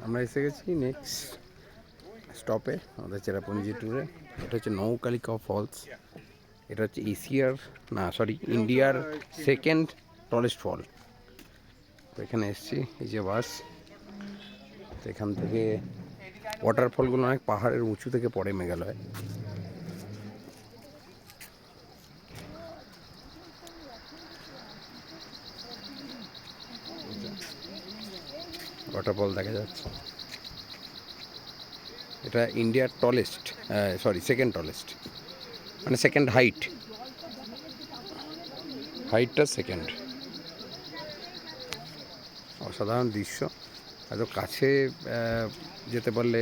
আমরা এসে গেছি নেক্সট স্টপে আমাদের চেরাপুঞ্জি ট্যুরে। এটা হচ্ছে নৌকালিকা ফলস। এটা হচ্ছে ইন্ডিয়ার সেকেন্ড টলেস্ট ফল। তো এখানে এসছি, এই যে বাস। তো এখান থেকে ওয়াটারফলগুলো অনেক পাহাড়ের উঁচু থেকে পড়ে মেঘালয়। ওয়াটারফল দেখা যাচ্ছে। এটা ইন্ডিয়ার সেকেন্ড টলেস্ট, মানে সেকেন্ড হাইটটা সেকেন্ড। অসাধারণ দৃশ্য। এত কাছে যেতে পারলে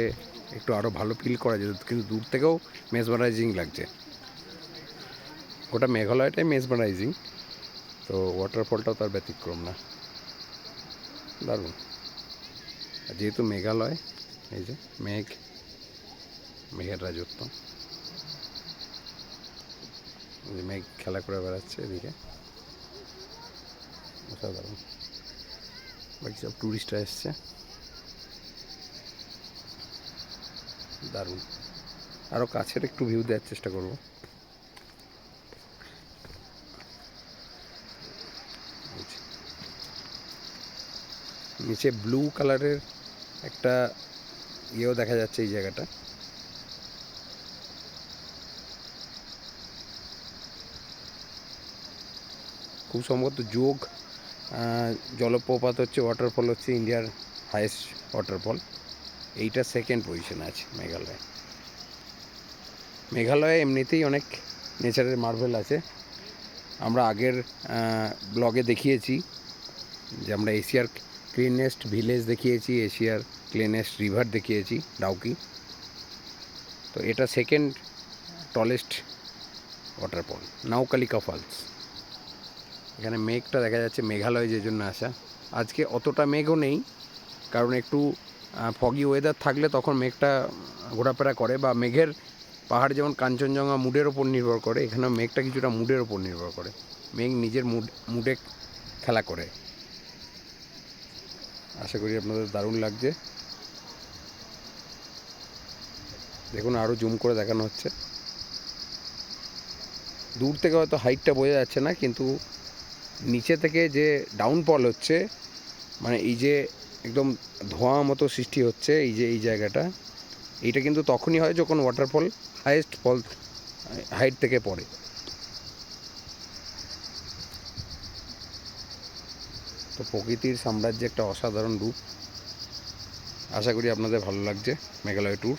একটু আরও ভালো ফিল করা যেত, কিন্তু দূর থেকেও মেসমারাইজিং লাগছে। গোটা মেঘালয়টাই মেসমারাইজিং, তো ওয়াটারফলটাও তার ব্যতিক্রম না। দারুণ। আর যেহেতু মেঘালয়, এই যে মেঘের রাজত্ব, মেঘ খেলা করে বেড়াচ্ছে এদিকে। অসাধারণ। বাকি সব ট্যুরিস্টরা এসছে। দারুণ। আরও কাছের একটু ভিউ দেওয়ার চেষ্টা করব। নিচে ব্লু কালারের একটা ইয়েও দেখা যাচ্ছে এই জায়গাটা। খুব সম্ভবত জলপ্রপাত হচ্ছে, ওয়াটারফল হচ্ছে ইন্ডিয়ার হাইয়েস্ট ওয়াটারফল। এইটা সেকেন্ড পজিশনে আছে মেঘালয়ে এমনিতেই অনেক নেচারের মার্ভেল আছে। আমরা আগের ব্লগে দেখিয়েছি যে আমরা এশিয়ার ক্লিনেস্ট ভিলেজ দেখিয়েছি, এশিয়ার ক্লিনেস্ট রিভার দেখিয়েছি, ডাউকি। তো এটা সেকেন্ড টলেস্ট ওয়াটারফল, নৌকালিকা ফলস। এখানে মেঘটা দেখা যাচ্ছে, মেঘালয় যে জন্য আসা। আজকে অতটা মেঘও নেই, কারণ একটু ফগি ওয়েদার থাকলে তখন মেঘটা ঘোরাফেরা করে, বা মেঘের পাহাড় যেমন কাঞ্চনজঙ্ঘা মুডের ওপর নির্ভর করে, এখানেও মেঘটা কিছুটা মুডের ওপর নির্ভর করে। মেঘ নিজের মুডে খেলা করে। আশা করি আপনাদের দারুণ লাগছে। দেখুন, আরও জুম করে দেখানো হচ্ছে। দূর থেকে হয়তো হাইটটা বোঝা যাচ্ছে না, কিন্তু নিচে থেকে যে ডাউনফল হচ্ছে, মানে এই যে একদম ধোঁয়া মতো সৃষ্টি হচ্ছে, এই জায়গাটা, এইটা কিন্তু তখনই হয় যখন ওয়াটারফল হাইট থেকে পড়ে। তো প্রকৃতির সাম্রাজ্যে একটা অসাধারণ রূপ। আশা করি আপনাদের ভালো লাগছে মেঘালয় ট্যুর।